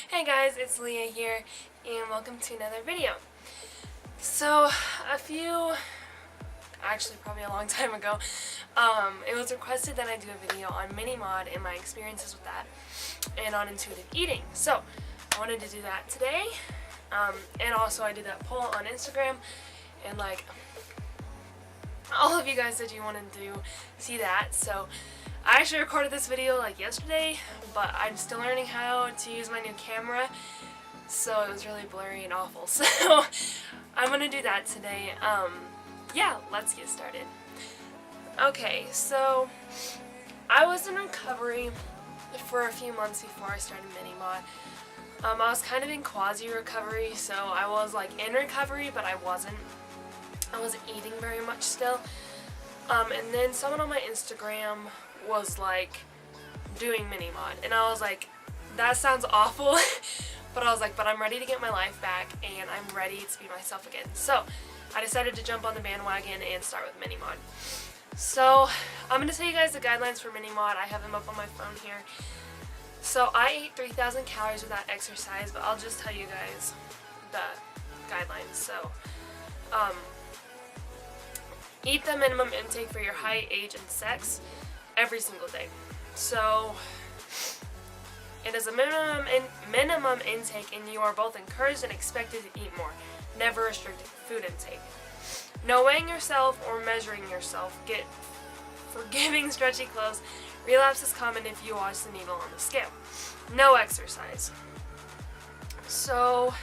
Hey guys, it's Leah here, and welcome to another video. So, probably a long time ago, it was requested that I do a video on Minnie Mod and my experiences with that, and on intuitive eating. So, I wanted to do that today, and also I did that poll on Instagram, and all of you guys said you wanted to see that, so I actually recorded this video yesterday, but I'm still learning how to use my new camera, so it was really blurry and awful. So I'm gonna do that today. Yeah, let's get started. Okay, so I was in recovery for a few months before I started Minnie Mod. I was kind of in quasi-recovery, so I was in recovery, but I wasn't eating very much still. And then someone on my Instagram was doing Minnie Mod, and I was like, that sounds awful. But I was like, but I'm ready to get my life back, and I'm ready to be myself again. So I decided to jump on the bandwagon and start with Minnie Mod. So I'm going to tell you guys the guidelines for Minnie Mod. I have them up on my phone here. So I ate 3,000 calories without exercise, but I'll just tell you guys the guidelines. So eat the minimum intake for your height, age, and sex every single day. So it is a minimum intake, and you are both encouraged and expected to eat more. Never restrict food intake. No weighing yourself or measuring yourself. Get forgiving stretchy clothes. Relapse is common if you watch the needle on the scale. No exercise. So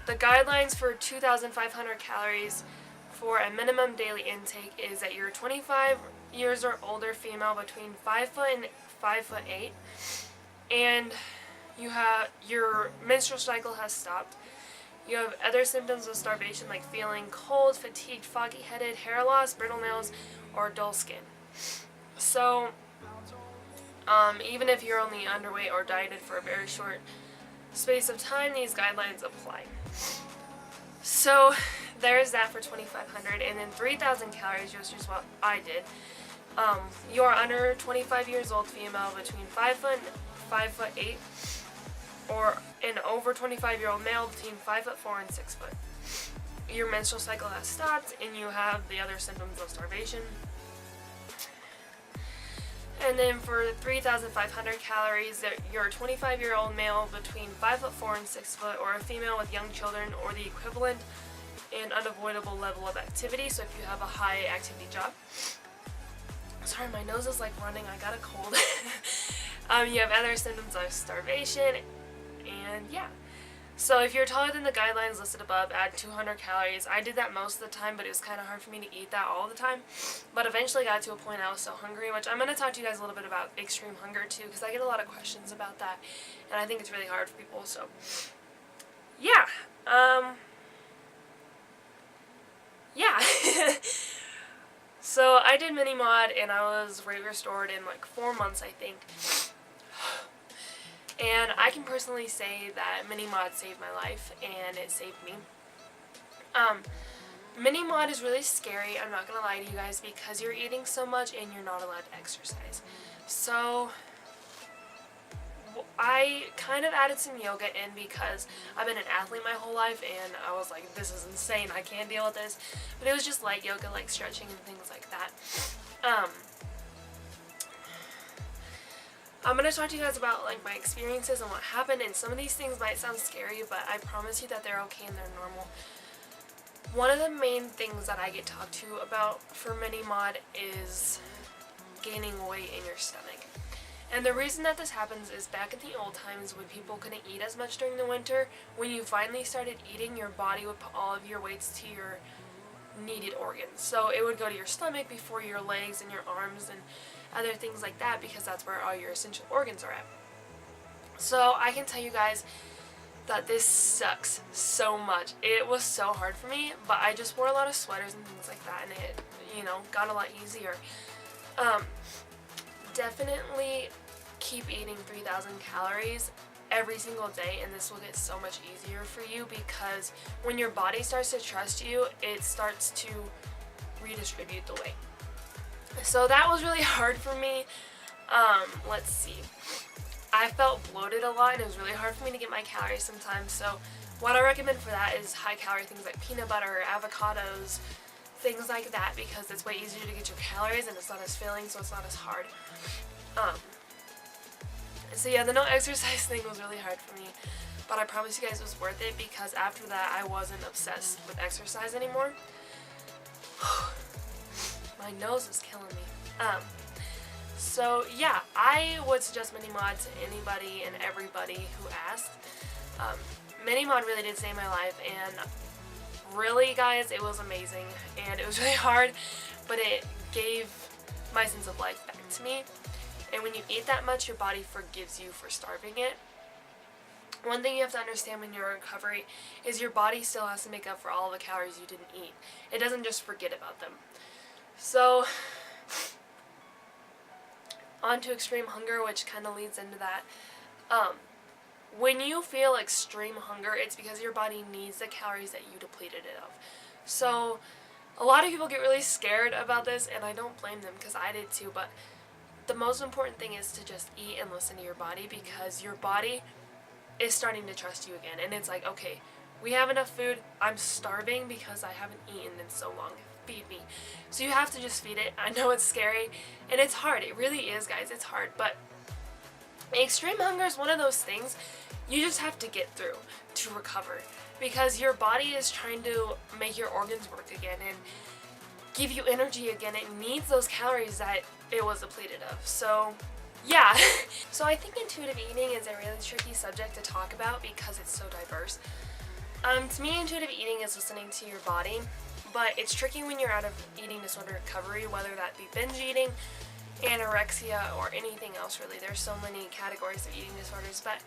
the guidelines for 2,500 calories for a minimum daily intake is that you're 25 years or older female between 5 foot and 5'8", and your menstrual cycle has stopped. You have other symptoms of starvation like feeling cold, fatigued, foggy-headed, hair loss, brittle nails, or dull skin. So even if you're only underweight or dieted for a very short space of time, these guidelines apply. So there's that for 2,500, and then 3,000 calories, just is what I did. You are under 25 years old female between 5 foot and 5'8", or an over 25-year-old male between 5'4" and 6 foot. Your menstrual cycle has stopped, and you have the other symptoms of starvation. And then for 3,500 calories, you're a 25-year-old male between 5'4" and 6 foot, or a female with young children, or the equivalent and unavoidable level of activity. So if you have a high activity job. Sorry, my nose is running. I got a cold. You have other symptoms of starvation, and yeah. So if you're taller than the guidelines listed above, add 200 calories. I did that most of the time, but it was kind of hard for me to eat that all the time. But eventually got to a point I was so hungry, which I'm going to talk to you guys a little bit about extreme hunger too, because I get a lot of questions about that, and I think it's really hard for people. So yeah, yeah. So I did Minnie Mod, and I was weight restored in 4 months, I think. And I can personally say that Minnie Mod saved my life, and it saved me. Minnie Mod is really scary, I'm not going to lie to you guys, because you're eating so much and you're not allowed to exercise. So I kind of added some yoga in because I've been an athlete my whole life, and I was like, this is insane, I can't deal with this. But it was just light yoga, stretching and things like that. I'm going to talk to you guys about my experiences and what happened, and some of these things might sound scary, but I promise you that they're okay and they're normal. One of the main things that I get talked to about for Minnie Mod is gaining weight in your stomach. And the reason that this happens is back in the old times when people couldn't eat as much during the winter, when you finally started eating, your body would put all of your weights to your needed organs. So it would go to your stomach before your legs and your arms and other things like that, because that's where all your essential organs are at. So I can tell you guys that this sucks so much. It was so hard for me, but I just wore a lot of sweaters and things like that, and it, got a lot easier. Definitely keep eating 3,000 calories every single day, and this will get so much easier for you, because when your body starts to trust you, it starts to redistribute the weight. So that was really hard for me. Let's see. I felt bloated a lot and it was really hard for me to get my calories sometimes. So what I recommend for that is high calorie things like peanut butter, avocados, things like that, because it's way easier to get your calories and it's not as filling, so it's not as hard. So yeah, the no exercise thing was really hard for me, but I promise you guys it was worth it, because after that I wasn't obsessed with exercise anymore. My nose is killing me. So yeah, I would suggest Minnie-Mod to anybody and everybody who asked. Minnie-Mod really did save my life, and really guys, it was amazing, and it was really hard, but it gave my sense of life back to me. And when you eat that much, your body forgives you for starving it. One thing you have to understand when you're in recovery is your body still has to make up for all the calories you didn't eat. It doesn't just forget about them. So, on to extreme hunger, which kind of leads into that. When you feel extreme hunger, it's because your body needs the calories that you depleted it of. So, a lot of people get really scared about this, and I don't blame them, because I did too, but the most important thing is to just eat and listen to your body, because your body is starting to trust you again. And it's like, okay, we have enough food. I'm starving because I haven't eaten in so long. Feed me. So you have to just feed it. I know it's scary and it's hard. It really is, guys. It's hard. But extreme hunger is one of those things you just have to get through to recover, because your body is trying to make your organs work again and give you energy again. It needs those calories that it was depleted of. So yeah. So I think intuitive eating is a really tricky subject to talk about because it's so diverse. To me, intuitive eating is listening to your body, but it's tricky when you're out of eating disorder recovery, whether that be binge eating, anorexia, or anything else really. There's so many categories of eating disorders, but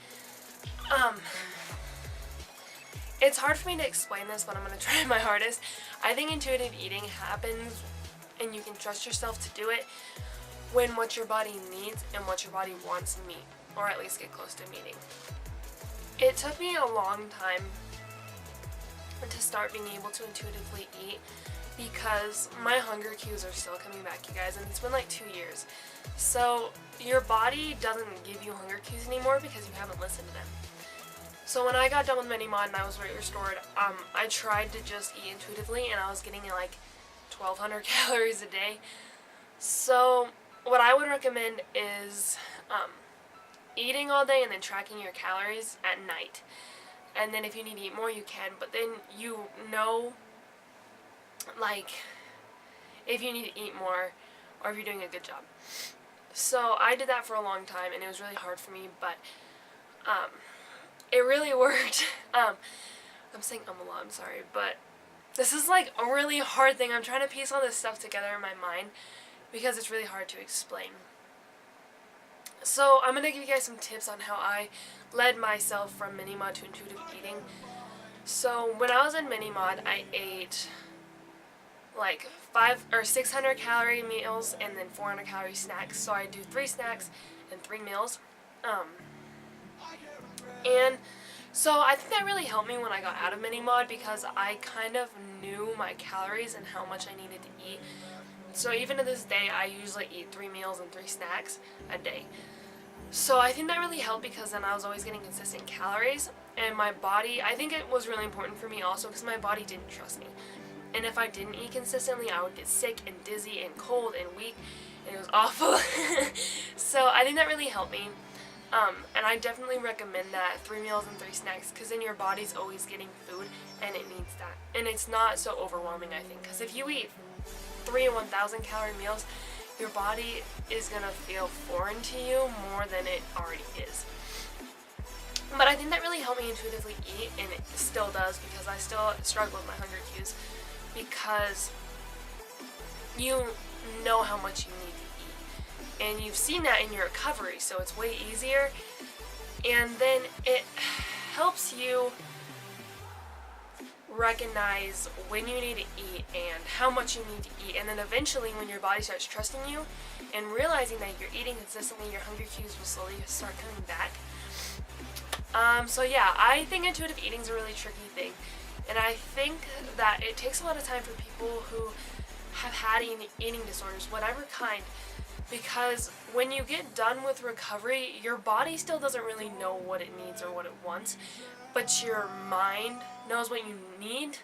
it's hard for me to explain this, but I'm going to try my hardest. I think intuitive eating happens, and you can trust yourself to do it, when what your body needs and what your body wants meet, or at least get close to meeting. It took me a long time to start being able to intuitively eat, because my hunger cues are still coming back, you guys, and it's been like 2 years. So your body doesn't give you hunger cues anymore because you haven't listened to them. So when I got done with Minnie-Mod and I was weight restored, I tried to just eat intuitively, and I was getting like 1,200 calories a day. So what I would recommend is eating all day and then tracking your calories at night. And then if you need to eat more, you can, but then you know, like, if you need to eat more or if you're doing a good job. So I did that for a long time, and it was really hard for me, but it really worked. I'm saying a lot, I'm sorry, but this is like a really hard thing. I'm trying to piece all this stuff together in my mind because it's really hard to explain. So I'm going to give you guys some tips on how I led myself from Minnie-Mod to intuitive eating. So when I was in Minnie-Mod, I ate like 500 or 600 calorie meals and then 400 calorie snacks. So I do 3 snacks and 3 meals. And so I think that really helped me when I got out of Minnie-Mod, because I kind of knew my calories and how much I needed to eat. So even to this day, I usually eat 3 meals and 3 snacks a day. So I think that really helped, because then I was always getting consistent calories. And my body, I think it was really important for me also because my body didn't trust me. And if I didn't eat consistently, I would get sick and dizzy and cold and weak, and it was awful. So I think that really helped me. And I definitely recommend that 3 meals and 3 snacks, because then your body's always getting food and it needs that. And it's not so overwhelming, I think, because if you eat 3 1,000 calorie meals, your body is going to feel foreign to you more than it already is. But I think that really helped me intuitively eat, and it still does, because I still struggle with my hunger cues, because you know how much you need to eat. And you've seen that in your recovery, so it's way easier. And then it helps you recognize when you need to eat and how much you need to eat, and then eventually when your body starts trusting you and realizing that you're eating consistently, your hunger cues will slowly start coming back. So yeah, I think intuitive eating is a really tricky thing, and I think that it takes a lot of time for people who have had eating disorders, whatever kind, because when you get done with recovery, your body still doesn't really know what it needs or what it wants, but your mind knows what you need.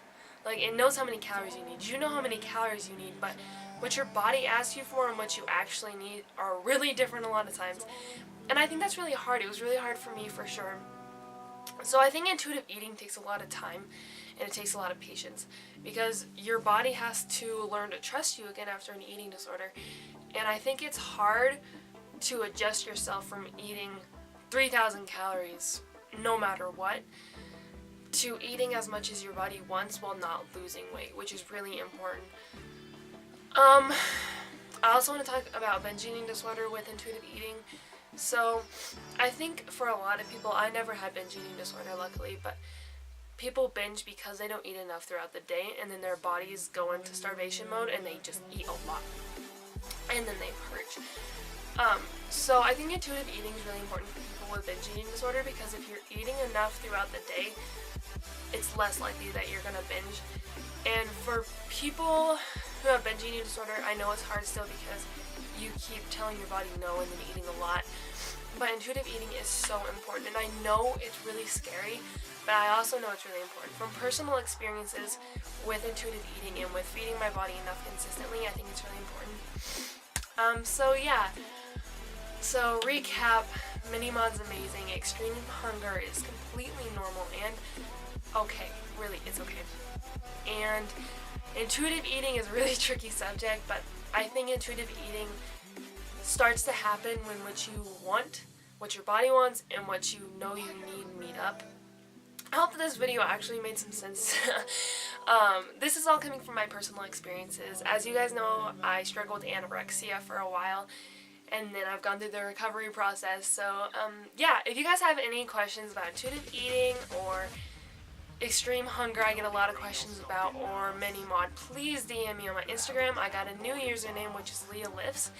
Like, it knows how many calories you need. You know how many calories you need, but what your body asks you for and what you actually need are really different a lot of times. And I think that's really hard. It was really hard for me, for sure. So I think intuitive eating takes a lot of time, and it takes a lot of patience, because your body has to learn to trust you again after an eating disorder. And I think it's hard to adjust yourself from eating 3,000 calories no matter what to eating as much as your body wants while not losing weight, which is really important. I also want to talk about binge eating disorder with intuitive eating. So I think for a lot of people, I never had binge eating disorder, luckily, but people binge because they don't eat enough throughout the day, and then their bodies go into starvation mode and they just eat a lot, and then they purge. So I think intuitive eating is really important for people with binge eating disorder, because if you're eating enough throughout the day, it's less likely that you're gonna binge. And for people who have binge eating disorder, I know it's hard still because you keep telling your body no and then eating a lot. But intuitive eating is so important, and I know it's really scary, but I also know it's really important. From personal experiences with intuitive eating and with feeding my body enough consistently, I think it's really important. So recap, Minnie Mod's amazing. Extreme hunger is completely normal and okay, really, it's okay. And intuitive eating is a really tricky subject, but I think intuitive eating starts to happen when what you want, what your body wants, and what you know you need meet up. I hope that this video actually made some sense. This is all coming from my personal experiences. As you guys know, I struggled with anorexia for a while, and then I've gone through the recovery process. So yeah, if you guys have any questions about intuitive eating or extreme hunger, I get a lot of questions about, or Minnie Mod, please DM me on my Instagram. I got a new username, which is Leah Lifts.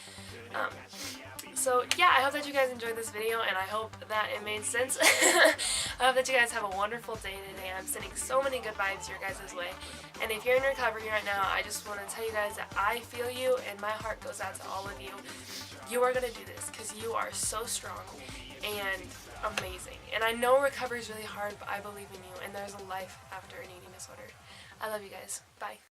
So yeah, I hope that you guys enjoyed this video, and I hope that it made sense. I hope that you guys have a wonderful day today. I'm sending so many good vibes your guys' way. And if you're in recovery right now, I just want to tell you guys that I feel you, and my heart goes out to all of you. You are going to do this because you are so strong and amazing. And I know recovery is really hard, but I believe in you, and there's a life after an eating disorder. I love you guys. Bye.